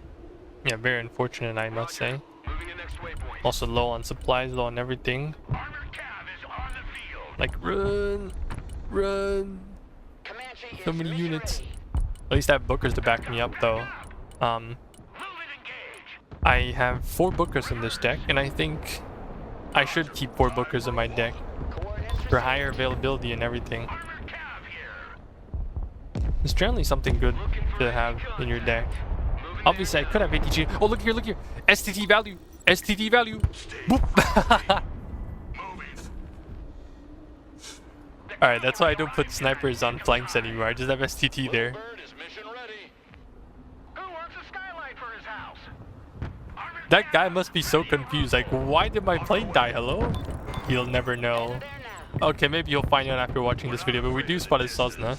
Yeah, very unfortunate, I must say. Moving in next waypoint. Also low on supplies, low on everything. Armored Cav is on the field. Like run. Comanche So is many mission units. ready. At least I have bookers to back me up, though. Move it, engage. I have 4 bookers in this deck, and I think I should keep 4 bookers in my deck Coordinates for higher availability and everything. Armored Cav here. It's generally something good to have in your deck. Obviously, I could have ATG. Oh, look here. STT value. Boop. Alright, that's why I don't put snipers on flanks anymore. I just have STT there. Bird is mission ready. Who wants a skylight for his house? Armored That guy must be so confused. Like, why did my plane die? Hello? He'll never know. there now. Okay, maybe he'll find out after watching this video, but we do spot his Cessna.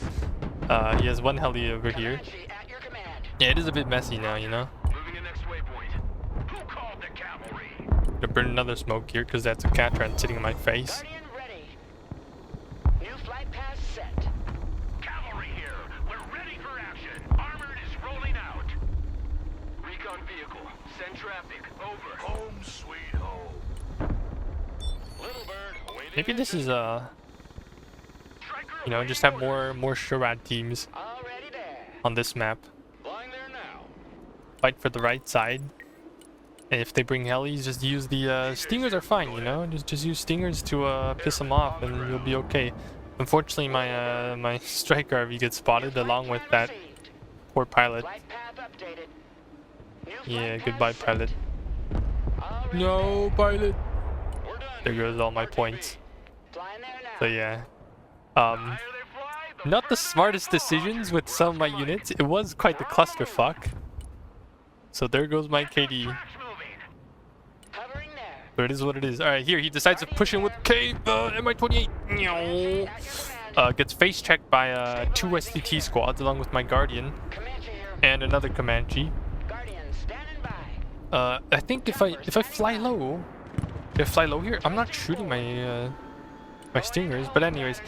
He has 1 heli over here. Comanche at your command. Yeah, it is a bit messy now, you know? moving in next waypoint. Who called the cavalry? Gonna burn another smoke here, because that's a Catran sitting in my face. Guardian ready. New flight path set. Cavalry here. We're ready for action. Armored is rolling out. Recon vehicle. Send traffic. Over. Home sweet home. Little bird. Awaiting Maybe this is, Stryker you know, just have more Sherrod teams Already there. on this map. flying there now. Fight for the right side. And if they bring helis, just use the stingers are fine, you know. Just use stingers to piss them off, and you'll be okay. Unfortunately, my my Stryker RV gets spotted along with that Received. poor pilot. Flight path updated. New Yeah, flight goodbye, path pilot. set. Already No, there. pilot. We're done. There goes all my points. Flying there now. So yeah, Higher they fly, not the smartest decisions with some of my units. It was quite the clusterfuck. So there goes my KD. Tracks moving. Hovering there. But it is what it is. Alright, here he decides to push in with MI-28. Meow. Gets face checked by 2 STT squads along with my Guardian Comanche here. and another Comanche. Guardian standing by. I think if I fly low, here, I'm not shooting my my stingers. But anyways,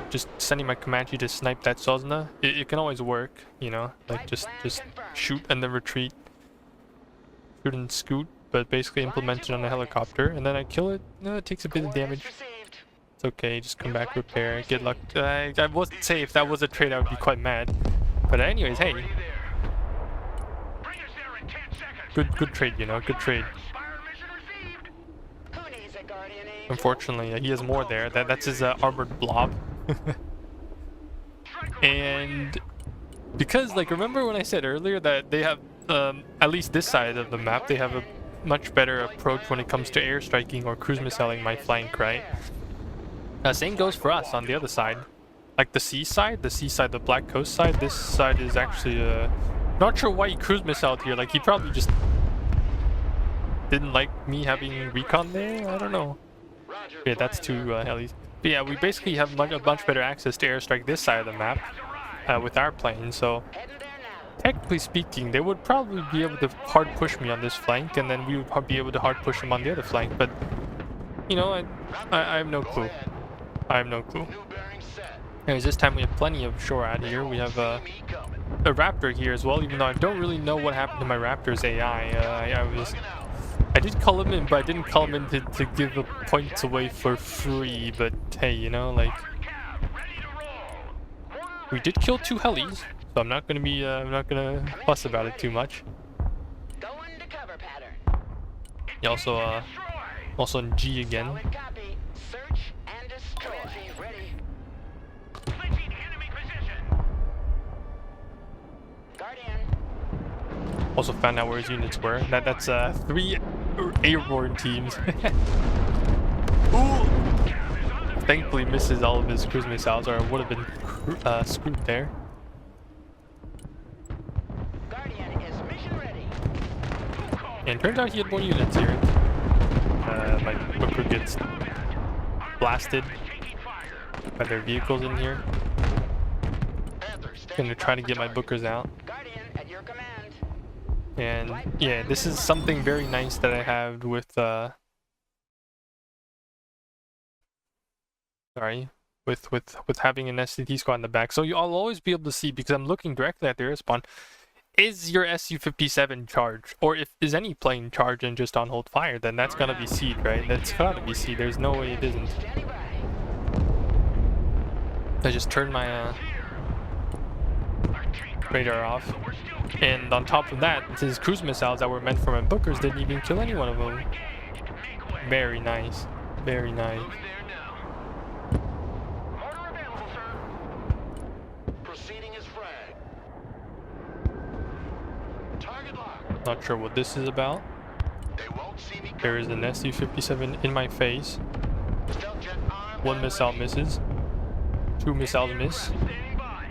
just sending my Comanche to snipe that Cessna. It can always work, you know, like just shoot and then retreat, shoot and scoot, but basically implement it on a helicopter, and then I kill it. No, it takes a bit of damage. Coordinates received. It's okay, just come back, repair, get luck. I would say if that was a trade, I would be quite mad. But anyways, hey, Already there. Bring us there in 10 seconds. good trade, you know, good trade. Spire mission received. Who needs a guardian angel? Unfortunately, he has more there. That's his armored blob. Stryker And because, like, remember when I said earlier that they have, at least this side of the map, they have a much better approach when it comes to airstriking or cruise missiling my flank, right? Same goes for us on the other side. Like the seaside, the Black Coast side, this side is actually, not sure why he cruise missiled here. Like, he probably just didn't like me having recon there? I don't know. Roger. Yeah, that's 2 helis. But yeah, we basically have a much better access to airstrike this side of the map with our plane, so Heading there now. technically speaking, they would probably be able to hard push me on this flank, and then we would probably be able to hard push them on the other flank, but, you know, I have no clue. I have no clue. New bearing set. Anyways, this time we have plenty of shore out here. We have a Raptor here as well, even though I don't really know what happened to my Raptor's AI. I did call him in, but I didn't call him in to give the points away for free, but hey, you know, like, we did kill 2 helis, so I'm not gonna fuss about it too much. Going to cover pattern. He also Also in G again. Solid copy. Search and destroy. Ready. Switching enemy position. Guardian. Also found out where his units were. That's 3 airborne teams. Ooh! Thankfully misses all of his cruise missiles, or would have been screwed there. Guardian is mission ready. And turns out he had more units here. My Booker gets blasted by their vehicles in here. Gonna try to get my Bookers out. Guardian at your command. And yeah, this is something very nice that I have with with having an SCT squad in the back. So I'll always be able to see, because I'm looking directly at their spawn, is your Su-57 charged? Or if is any plane charged and just on hold fire, then that's gonna be C'd, right? That's gotta be C'd. There's no way it isn't. Standing by. I just turned my radar off. And on top of that, his cruise missiles that were meant for my Bookers didn't even kill any one of them. Very nice. Very nice. Moving there now. Order available, sir. Proceeding as frag. Target lock. Not sure what this is about. They won't see me There is an Su-57 in my face. Stealth jet armed One and missile ready. misses. 2 missiles miss. Standing by.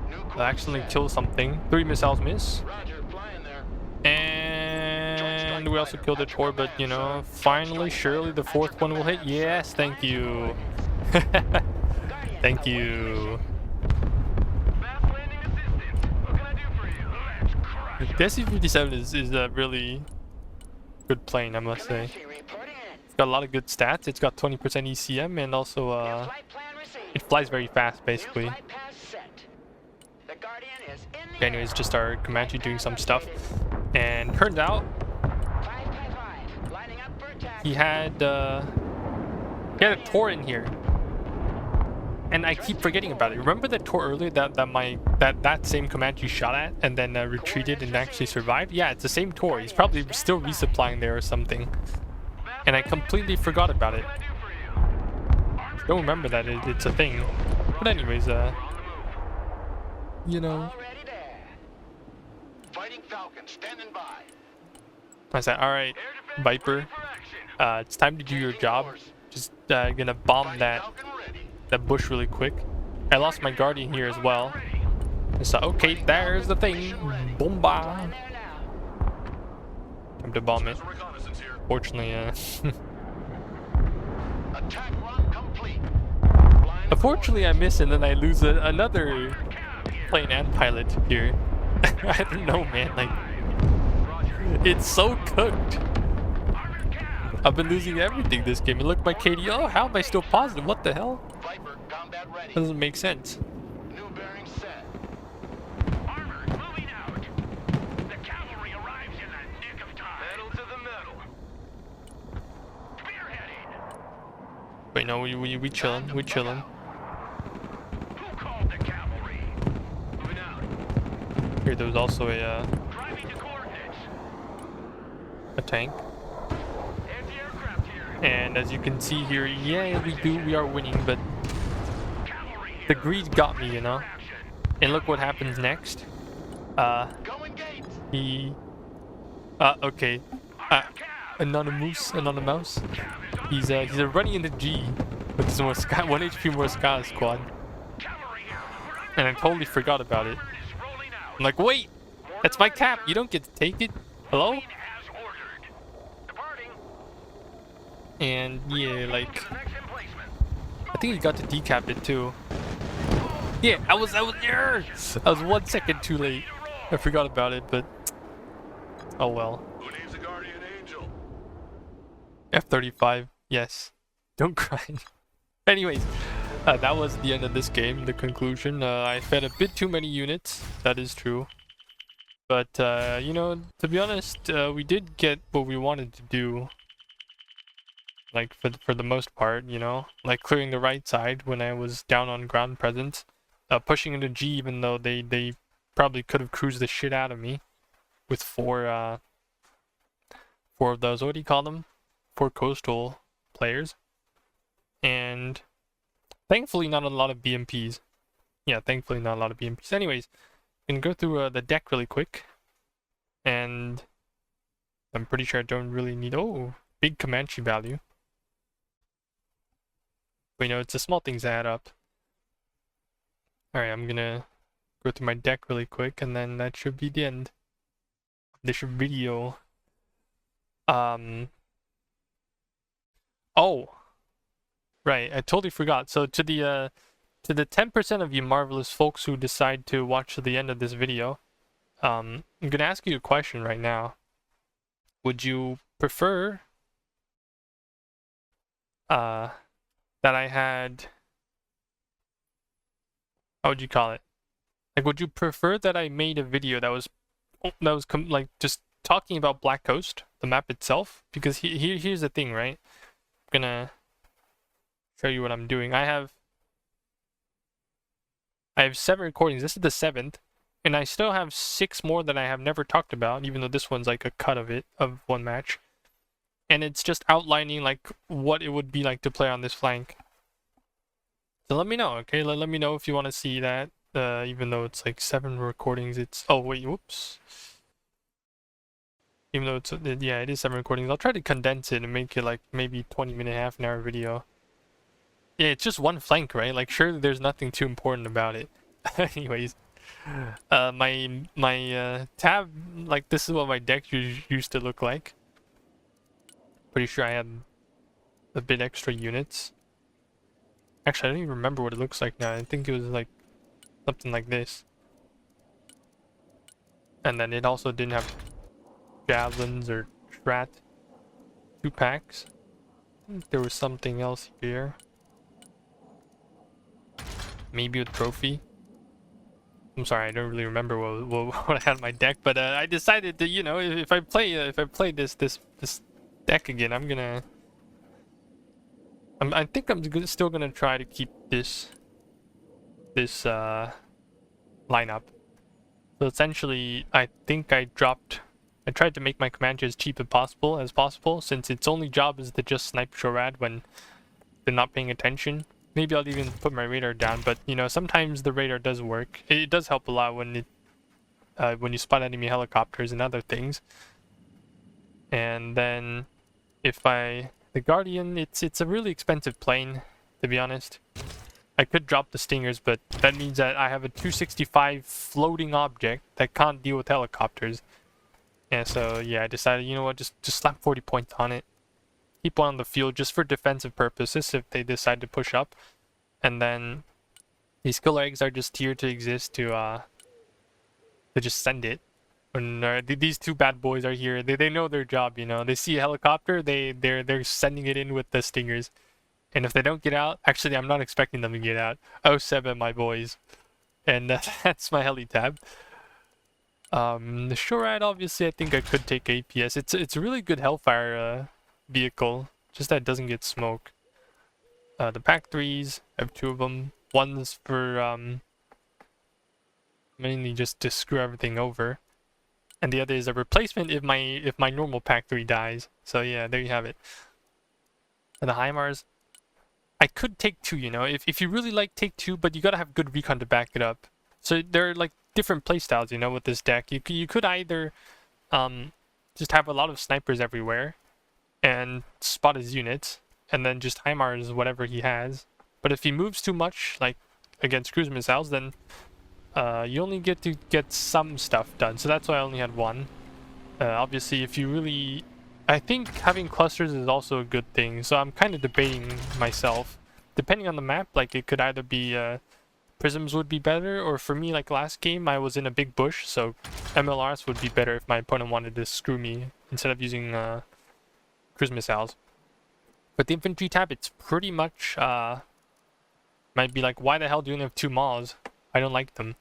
New I course accidentally set. kill something. 3 missiles miss. Roger, flying there. And we also killed a core, but you know, finally, surely the 4th one will hit. Yes, thank you. Thank you. Fast landing assistance. What can I do for you? Let's crush. The Su-57 is a really good plane, I must say. Comanche reporting in. It's got a lot of good stats. It's got 20% ECM, and also New flight plan received. it flies very fast, New basically. flight path set. The Guardian is in the Anyways, air. just our Comanche doing some stuff, and turns out 555. Lining up for attack. he had a Tor in here, and I keep forgetting about it. Remember the Tor earlier that same Comanche shot at and then retreated and actually survived? Yeah, it's the same Tor. He's probably still resupplying there or something, and I completely forgot about it. Don't remember that it's a thing. But anyways, you know, Already there. Fighting Falcon, standing by. I said, all right, Viper, it's time to do your job. Just gonna bomb that Falcon ready. bush really quick. I lost my Guardian here as well. So okay, there's the thing. Bomba. Flying there now. Time to bomb it. Special reconnaissance here. Fortunately, Attack run complete. Flying unfortunately I miss and then I lose another plane and pilot here. I don't know, man. Like, it's so cooked. I've been losing everything this game. And look, my KDO. How am I still positive? What the hell? Viper, combat ready. Doesn't make sense. New bearing set. Armor moving out. The cavalry arrives in the nick of time. Metal to the metal. Spearheading. Wait, no, we chillin'. We chillin'. Who called the cavalry? Moving out. Here, there was also Driving to coordinates. a tank. Anti-aircraft here. And as you can see here, yeah, we are winning, but Cavalry here. the greed got me, you know. Action. And look what happens next. Going gates. He okay. Anonymous. He's running into G with his 1 HP more Sky squad. Cavalry here. And I totally forgot about it. Is rolling out. I'm like, wait, that's my cap. You don't get to take it. Hello? As ordered. Departing. And yeah, like, Next emplacement. I think he got to decap it too. Yeah, I was there. I was 1 second too late. I forgot about it, but oh well. Who needs a guardian angel? F-35, yes. Don't cry. Anyways, that was the end of this game, the conclusion. I fed a bit too many units, that is true. But, you know, to be honest, we did get what we wanted to do. Like, for the most part, you know? Like, clearing the right side when I was down on ground presence. Pushing into G even though they probably could have cruised the shit out of me. With four of those, what do you call them? for coastal players. And thankfully not a lot of BMPs. Yeah, thankfully not a lot of BMPs. Anyways, I'm gonna go through the deck really quick. And I'm pretty sure I don't really need... Oh, big Comanche value. But it's the small things that add up. Alright, I'm gonna go through my deck really quick, and then that should be the end of this video. Oh, right, I totally forgot. So to the 10% of you marvelous folks who decide to watch to the end of this video, I'm gonna ask you a question right now. Would you prefer that I had... How would you call it? Like, would you prefer that I made a video that was like just talking about Black Coast, the map itself? Because here's the thing, right? I'm gonna show you what I'm doing. I have 7 recordings. This is the 7th, and I still have 6 more that I have never talked about, even though this one's like a cut of it, of one match. And it's just outlining like what it would be like to play on this flank. So let me know, okay? Let me know if you want to see that. Even though it's like 7 recordings, it's... Oh, wait, whoops. Even though it's... Yeah, it is 7 recordings. I'll try to condense it and make it like maybe 20-minute, half-an-hour video. Yeah, it's just one flank, right? Like, surely there's nothing too important about it. Anyways. My tab... Like, this is what my deck used to look like. Pretty sure I had a bit extra units. Actually, I don't even remember what it looks like now. I think it was like something like this. And then it also didn't have javelins or strat. 2 packs. I think there was something else here. Maybe a trophy. I'm sorry, I don't really remember what I had on my deck, but I decided to, if I play this deck again, I think I'm still gonna try to keep this lineup. So essentially, I think I tried to make my Comanche as cheap as possible, since its only job is to just snipe Shorad when they're not paying attention. Maybe I'll even put my radar down, but sometimes the radar does work. It does help a lot when you spot enemy helicopters and other things. And then the Guardian, it's a really expensive plane, to be honest. I could drop the Stingers, but that means that I have a 265 floating object that can't deal with helicopters. And so, yeah, I decided, you know what, just slap 40 points on it. Keep one on the field just for defensive purposes if they decide to push up. And then these killer eggs are just here to exist to just send it. When these 2 bad boys are here, they know their job, They see a helicopter, they're sending it in with the Stingers. And if they don't get out, actually I'm not expecting them to get out. 07, my boys. And that's my heli tab. The Shorad, obviously I think I could take APS. It's a really good Hellfire vehicle, just that it doesn't get smoke. The Pack 3s, I have 2 of them. One's for mainly just to screw everything over. And the other is a replacement if my normal Pack 3 dies. So yeah, there you have it. And the HIMARS, I could take 2, if you really like, take 2, but you gotta have good recon to back it up. So there are like different playstyles, with this deck. You could either just have a lot of snipers everywhere and spot his units, and then just HIMARS whatever he has. But if he moves too much, like against cruise missiles, then you only get to get some stuff done. So that's why I only had 1. Obviously, if you really... I think having clusters is also a good thing. So I'm kind of debating myself. Depending on the map, like it could either be... Prisms would be better, or for me, like last game, I was in a big bush, so MLRs would be better if my opponent wanted to screw me instead of using cruise missiles. But the infantry tab, it's pretty much... might be like, why the hell do you only have 2 Maws? I don't like them.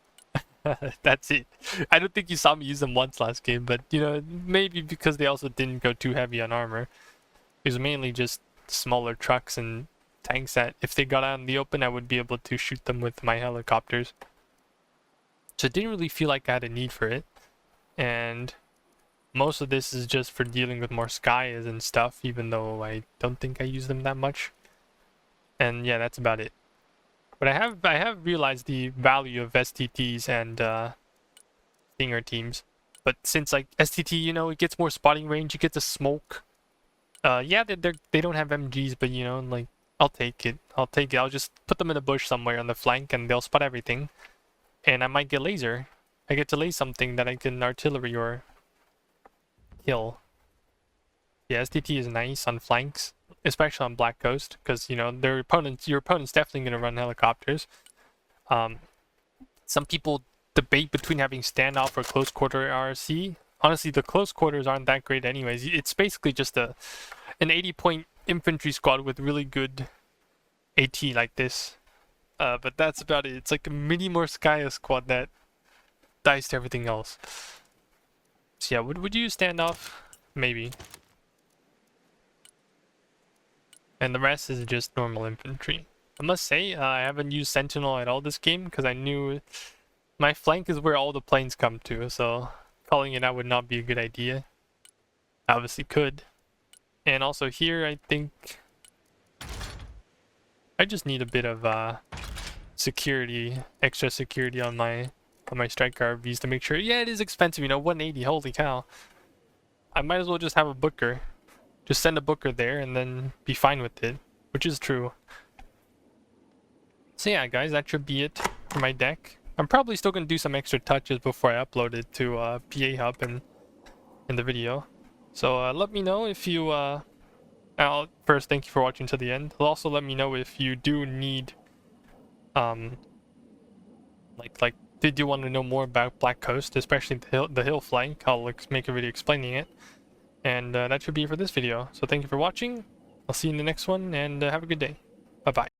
That's it. I don't think you saw me use them once last game, but maybe because they also didn't go too heavy on armor. It was mainly just smaller trucks and tanks that if they got out in the open, I would be able to shoot them with my helicopters. So it didn't really feel like I had a need for it. And Most of this is just for dealing with more skies and stuff, even though I don't think I use them that much. And yeah, that's about it. But I have realized the value of STTs and Stinger teams. But since like STT, you know, it gets more spotting range, you get to smoke. Yeah, they don't have MGs, but you know, like I'll take it. I'll take it. I'll just put them in a bush somewhere on the flank, and they'll spot everything. And I might get laser. I get to lay something that I can artillery or kill. Yeah, STT is nice on flanks, especially on Black Coast, because you know your opponent's definitely gonna run helicopters. Some people debate between having standoff or close quarter RC. Honestly, the close quarters aren't that great anyways. It's basically just an 80-point infantry squad with really good AT like this. But that's about it. It's like a mini Morskaya squad that dies to everything else. So yeah, would you use standoff? Maybe. And the rest is just normal infantry. I must say, I haven't used Sentinel at all this game because I knew my flank is where all the planes come to, so calling it out would not be a good idea. Obviously could. And also here, I think I just need a bit of security, extra security on my Stryker RVs to make sure. Yeah, it is expensive, you know, 180. Holy cow! I might as well just have a Booker. Just send a Booker there and then be fine with it, which is true. So yeah, guys, that should be it for my deck. I'm probably still gonna do some extra touches before I upload it to PA Hub and in the video. So let me know if you. First, thank you for watching to the end. Also, let me know if you do need did you want to know more about Black Coast, especially the hill flank? I'll make a video explaining it. And that should be it for this video. So thank you for watching. I'll see you in the next one, and have a good day. Bye-bye.